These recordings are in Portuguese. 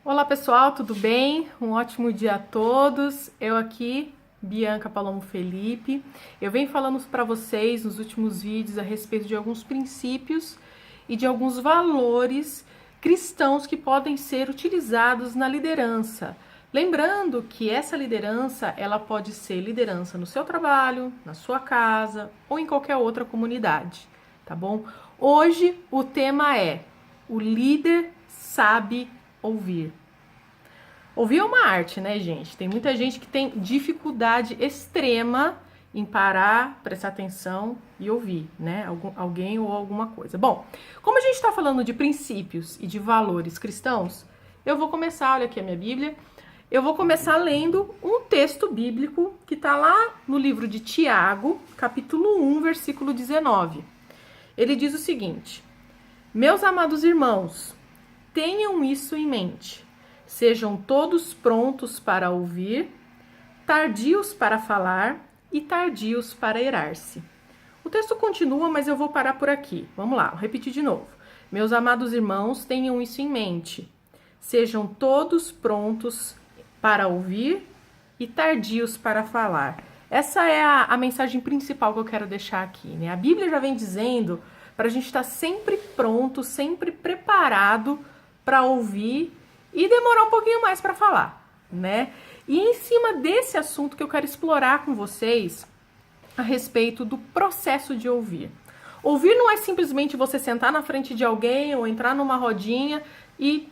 Olá pessoal, tudo bem? Um ótimo dia a todos. Eu aqui, Bianca Palomo Felipe. Eu venho falando para vocês nos últimos vídeos a respeito de alguns princípios e de alguns valores cristãos que podem ser utilizados na liderança. Lembrando que essa liderança, ela pode ser liderança no seu trabalho, na sua casa ou em qualquer outra comunidade, tá bom? Hoje o tema é: o líder sabe ouvir. Ouvir é uma arte, né, gente? Tem muita gente que tem dificuldade extrema em parar, prestar atenção e ouvir, né? Alguém ou alguma coisa. Bom, como a gente está falando de princípios e de valores cristãos, eu vou começar, olha aqui a minha Bíblia, eu vou começar lendo um texto bíblico que está lá no livro de Tiago, capítulo 1, versículo 19. Ele diz o seguinte: meus amados irmãos, tenham isso em mente. Sejam todos prontos para ouvir, tardios para falar e tardios para irar-se. O texto continua, mas eu vou parar por aqui. Vamos lá, vou repetir de novo. Meus amados irmãos, tenham isso em mente. Sejam todos prontos para ouvir e tardios para falar. Essa é a mensagem principal que eu quero deixar aqui, né? A Bíblia já vem dizendo para a gente estar sempre pronto, sempre preparado para ouvir e demorar um pouquinho mais para falar, né? E em cima desse assunto que eu quero explorar com vocês a respeito do processo de ouvir. Ouvir não é simplesmente você sentar na frente de alguém ou entrar numa rodinha e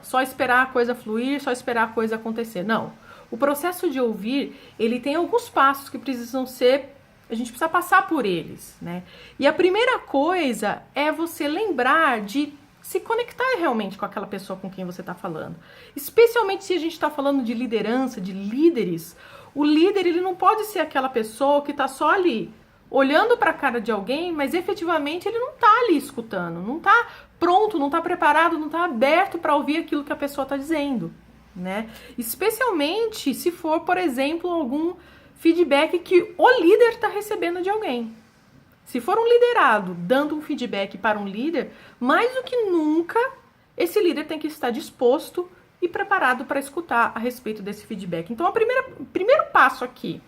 só esperar a coisa fluir, só esperar a coisa acontecer. Não. O processo de ouvir, ele tem alguns passos que precisam ser, a gente precisa passar por eles, né? E a primeira coisa é você lembrar de se conectar realmente com aquela pessoa com quem você está falando. Especialmente se a gente está falando de liderança, de líderes. O líder, ele não pode ser aquela pessoa que está só ali, olhando para a cara de alguém, mas efetivamente ele não está ali escutando, não está pronto, não está preparado, não está aberto para ouvir aquilo que a pessoa está dizendo, né? Especialmente se for, por exemplo, algum feedback que o líder está recebendo de alguém. Se for um liderado dando um feedback para um líder, mais do que nunca, esse líder tem que estar disposto e preparado para escutar a respeito desse feedback. Então, o primeiro passo aqui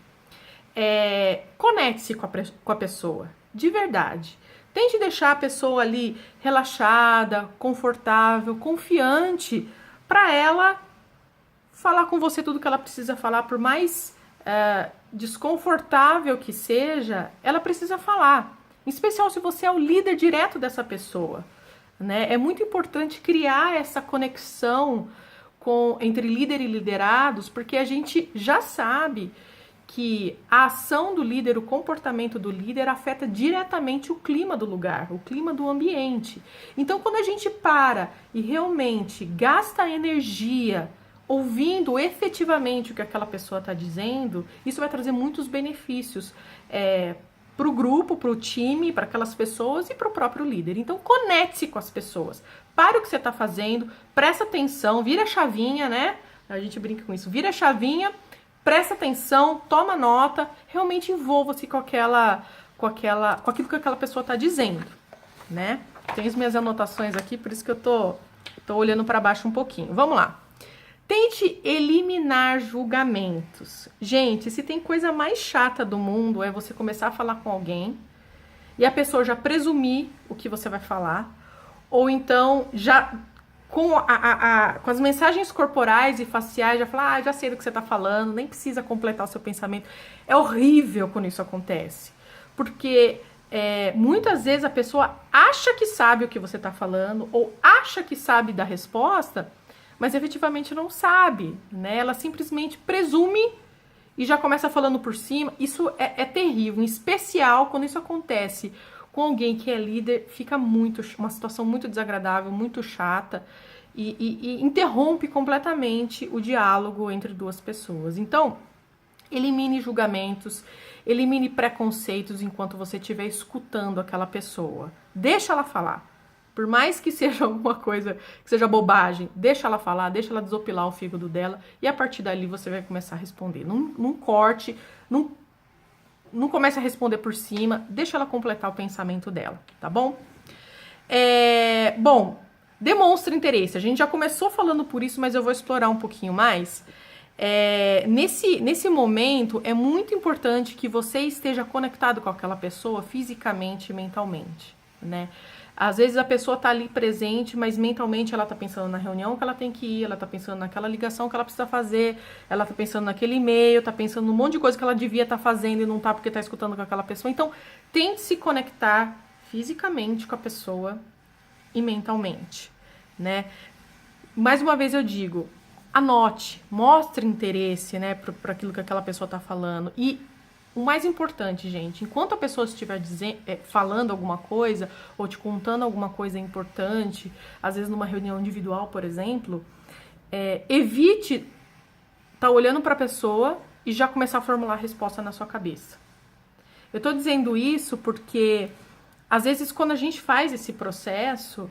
é conecte-se com a pessoa, de verdade. Tente deixar a pessoa ali relaxada, confortável, confiante, para ela falar com você tudo que ela precisa falar, por mais desconfortável que seja, ela precisa falar. Em especial se você é o líder direto dessa pessoa, né? É muito importante criar essa conexão entre líder e liderados, porque a gente já sabe que a ação do líder, o comportamento do líder afeta diretamente o clima do lugar, o clima do ambiente. Então, quando a gente para e realmente gasta energia ouvindo efetivamente o que aquela pessoa está dizendo, isso vai trazer muitos benefícios para o grupo, para o time, para aquelas pessoas e para o próprio líder. Então, conecte-se com as pessoas. Pare o que você está fazendo, presta atenção, vira a chavinha, né? A gente brinca com isso. Vira a chavinha, presta atenção, toma nota, realmente envolva-se com aquilo que aquela pessoa está dizendo, né? Tem as minhas anotações aqui, por isso que eu tô olhando para baixo um pouquinho. Vamos lá. Tente eliminar julgamentos. Gente, se tem coisa mais chata do mundo é você começar a falar com alguém e a pessoa já presumir o que você vai falar, ou então já com as mensagens corporais e faciais já falar, já sei do que você está falando, nem precisa completar o seu pensamento. É horrível quando isso acontece, porque muitas vezes a pessoa acha que sabe o que você está falando ou acha que sabe da resposta, mas efetivamente não sabe, né? Ela simplesmente presume e já começa falando por cima. Isso é terrível, em especial quando isso acontece com alguém que é líder, fica uma situação muito desagradável, muito chata e interrompe completamente o diálogo entre duas pessoas. Então, elimine julgamentos, elimine preconceitos enquanto você estiver escutando aquela pessoa. Deixa ela falar. Por mais que seja alguma coisa, que seja bobagem, deixa ela falar, deixa ela desopilar o fígado dela e a partir dali você vai começar a responder. Não corte, não comece a responder por cima, deixa ela completar o pensamento dela, tá bom? Bom, demonstra interesse. A gente já começou falando por isso, mas eu vou explorar um pouquinho mais. Nesse momento, é muito importante que você esteja conectado com aquela pessoa fisicamente e mentalmente, né? Às vezes a pessoa tá ali presente, mas mentalmente ela tá pensando na reunião que ela tem que ir, ela tá pensando naquela ligação que ela precisa fazer, ela tá pensando naquele e-mail, tá pensando num monte de coisa que ela devia estar fazendo e não tá porque tá escutando com aquela pessoa. Então, tente se conectar fisicamente com a pessoa e mentalmente, né? Mais uma vez eu digo, anote, mostre interesse, né, para aquilo que aquela pessoa tá falando. E o mais importante, gente, enquanto a pessoa estiver falando alguma coisa ou te contando alguma coisa importante, às vezes numa reunião individual, por exemplo, evite estar olhando para a pessoa e já começar a formular a resposta na sua cabeça. Eu tô dizendo isso porque, às vezes, quando a gente faz esse processo,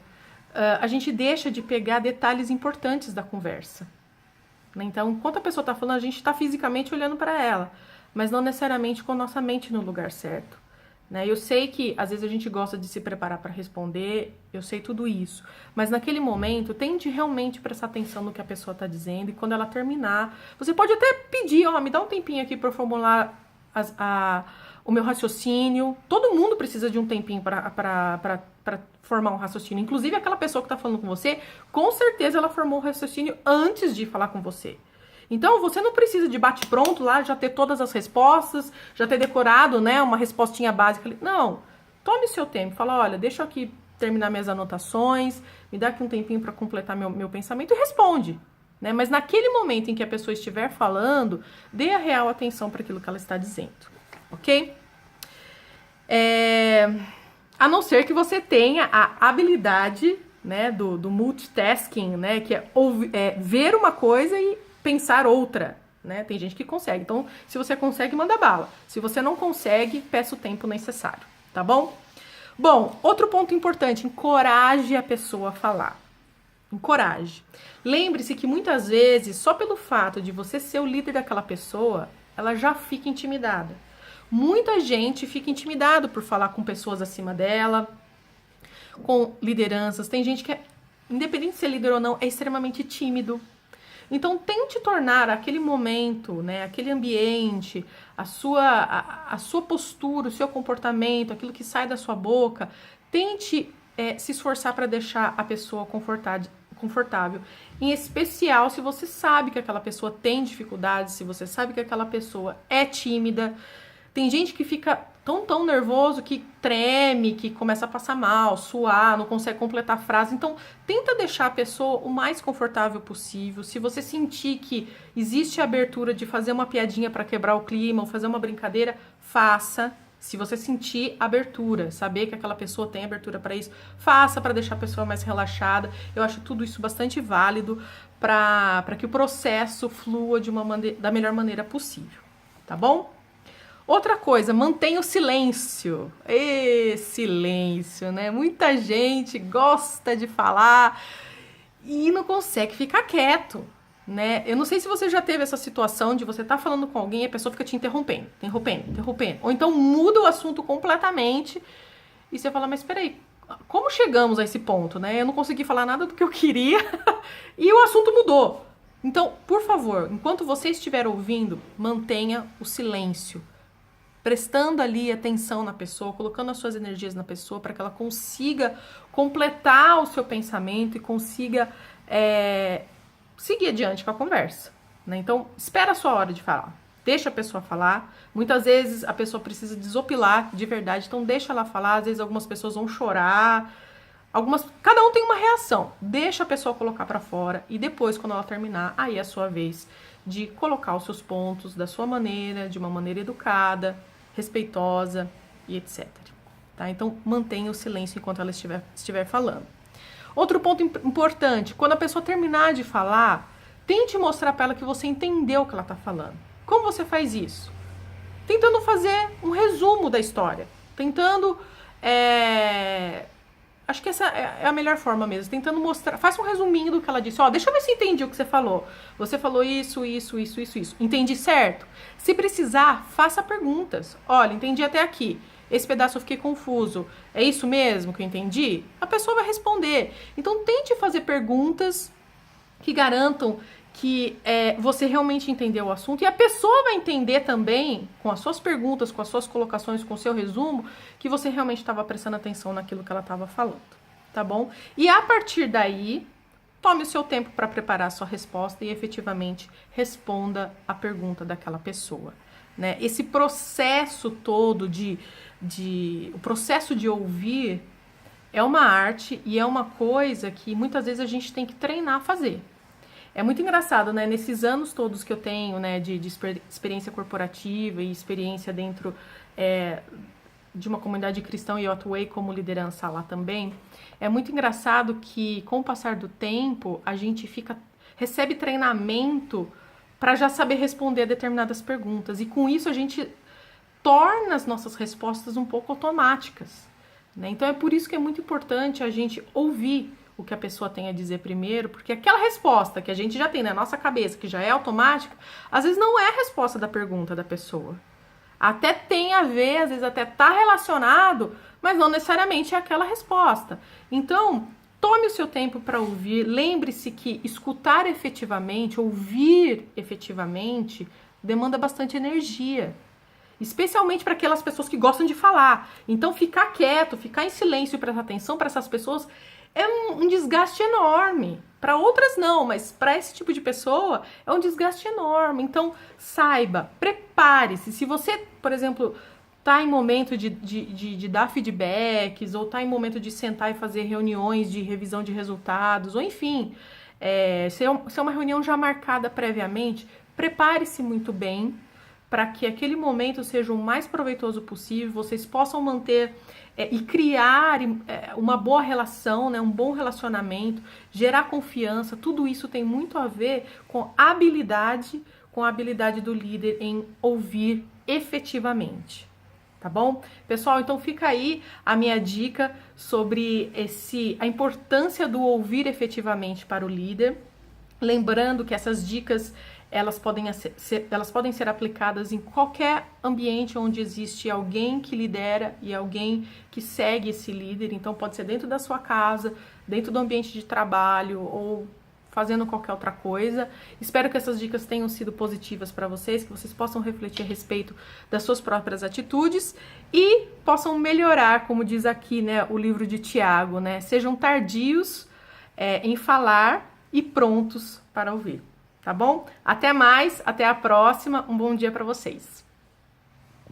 a gente deixa de pegar detalhes importantes da conversa. Então, enquanto a pessoa está falando, a gente está fisicamente olhando para ela, mas não necessariamente com a nossa mente no lugar certo, né? Eu sei que às vezes a gente gosta de se preparar para responder, eu sei tudo isso, mas naquele momento tente realmente prestar atenção no que a pessoa está dizendo, e quando ela terminar, você pode até pedir, me dá um tempinho aqui para eu formular o meu raciocínio. Todo mundo precisa de um tempinho para formar um raciocínio, inclusive aquela pessoa que está falando com você, com certeza ela formou o raciocínio antes de falar com você. Então, você não precisa de bate-pronto lá, já ter todas as respostas, já ter decorado, né, uma respostinha básica. Não, tome seu tempo, fala, olha, deixa eu aqui terminar minhas anotações, me dá aqui um tempinho para completar meu pensamento e responde, né? Mas naquele momento em que a pessoa estiver falando, dê a real atenção para aquilo que ela está dizendo, ok? A não ser que você tenha a habilidade, né, do multitasking, né, que é ver uma coisa e pensar outra, né? Tem gente que consegue. Então, se você consegue, manda bala. Se você não consegue, peça o tempo necessário, tá bom? Bom, outro ponto importante, encoraje a pessoa a falar. Encoraje. Lembre-se que muitas vezes, só pelo fato de você ser o líder daquela pessoa, ela já fica intimidada. Muita gente fica intimidado por falar com pessoas acima dela, com lideranças. Tem gente que, independente de ser líder ou não, é extremamente tímido. Então, tente tornar aquele momento, né, aquele ambiente, a sua postura, o seu comportamento, aquilo que sai da sua boca, tente se esforçar para deixar a pessoa confortável. Em especial, se você sabe que aquela pessoa tem dificuldades, se você sabe que aquela pessoa é tímida. Tem gente que fica tão nervoso que treme, que começa a passar mal, suar, não consegue completar a frase. Então, tenta deixar a pessoa o mais confortável possível. Se você sentir que existe a abertura de fazer uma piadinha para quebrar o clima ou fazer uma brincadeira, faça. Se você sentir abertura, saber que aquela pessoa tem abertura para isso, faça para deixar a pessoa mais relaxada. Eu acho tudo isso bastante válido para que o processo flua da melhor maneira possível, tá bom? Outra coisa, mantenha o silêncio. Silêncio, né? Muita gente gosta de falar e não consegue ficar quieto, né? Eu não sei se você já teve essa situação de você estar falando com alguém e a pessoa fica te interrompendo. Ou então muda o assunto completamente e você fala, mas peraí, como chegamos a esse ponto, né? Eu não consegui falar nada do que eu queria e o assunto mudou. Então, por favor, enquanto você estiver ouvindo, mantenha o silêncio. Prestando ali atenção na pessoa, colocando as suas energias na pessoa para que ela consiga completar o seu pensamento e consiga seguir adiante com a conversa, né? Então, espera a sua hora de falar. Deixa a pessoa falar. Muitas vezes a pessoa precisa desopilar de verdade, então deixa ela falar. Às vezes algumas pessoas vão chorar, cada um tem uma reação. Deixa a pessoa colocar para fora e depois, quando ela terminar, aí é a sua vez de colocar os seus pontos da sua maneira, de uma maneira educada, respeitosa e etc. Tá? Então, mantenha o silêncio enquanto ela estiver falando. Outro ponto importante, quando a pessoa terminar de falar, tente mostrar para ela que você entendeu o que ela está falando. Como você faz isso? Tentando fazer um resumo da história. Tentando... Acho que essa é a melhor forma mesmo. Tentando mostrar... Faça um resuminho do que ela disse. Deixa eu ver se entendi o que você falou. Você falou isso. Entendi certo? Se precisar, faça perguntas. Olha, entendi até aqui. esse pedaço eu fiquei confuso. É isso mesmo que eu entendi? A pessoa vai responder. Então, tente fazer perguntas que garantam que você realmente entendeu o assunto, e a pessoa vai entender também, com as suas perguntas, com as suas colocações, com o seu resumo, que você realmente estava prestando atenção naquilo que ela estava falando, tá bom? E a partir daí, tome o seu tempo para preparar a sua resposta e efetivamente responda a pergunta daquela pessoa, né? Esse processo todo o processo de ouvir é uma arte e é uma coisa que muitas vezes a gente tem que treinar a fazer. É muito engraçado, né? Nesses anos todos que eu tenho, né, de experiência corporativa e experiência dentro de uma comunidade cristã, e eu atuei como liderança lá também, é muito engraçado que, com o passar do tempo, a gente recebe treinamento para já saber responder a determinadas perguntas. E com isso a gente torna as nossas respostas um pouco automáticas, né? Então é por isso que é muito importante a gente ouvir o que a pessoa tem a dizer primeiro, porque aquela resposta que a gente já tem na nossa cabeça, que já é automática, às vezes não é a resposta da pergunta da pessoa. Até tem a ver, às vezes até tá relacionado, mas não necessariamente é aquela resposta. Então, tome o seu tempo para ouvir. Lembre-se que escutar efetivamente, ouvir efetivamente, demanda bastante energia. Especialmente para aquelas pessoas que gostam de falar. Então, ficar quieto, ficar em silêncio e prestar atenção para essas pessoas é um desgaste enorme. Para outras não, mas para esse tipo de pessoa é um desgaste enorme. Então, saiba, prepare-se. Se você, por exemplo, tá em momento de dar feedbacks, ou tá em momento de sentar e fazer reuniões de revisão de resultados, ou enfim, se é uma reunião já marcada previamente, prepare-se muito bem para que aquele momento seja o mais proveitoso possível, vocês possam manter e criar uma boa relação, né, um bom relacionamento, gerar confiança. Tudo isso tem muito a ver com a habilidade do líder em ouvir efetivamente, tá bom? Pessoal, então fica aí a minha dica sobre a importância do ouvir efetivamente para o líder. Lembrando que essas dicas elas podem ser aplicadas em qualquer ambiente onde existe alguém que lidera e alguém que segue esse líder. Então pode ser dentro da sua casa, dentro do ambiente de trabalho ou fazendo qualquer outra coisa. Espero que essas dicas tenham sido positivas para vocês, que vocês possam refletir a respeito das suas próprias atitudes e possam melhorar, como diz aqui, né, o livro de Tiago, né? Sejam tardios em falar e prontos para ouvir. Tá bom? Até mais, até a próxima. Um bom dia para vocês.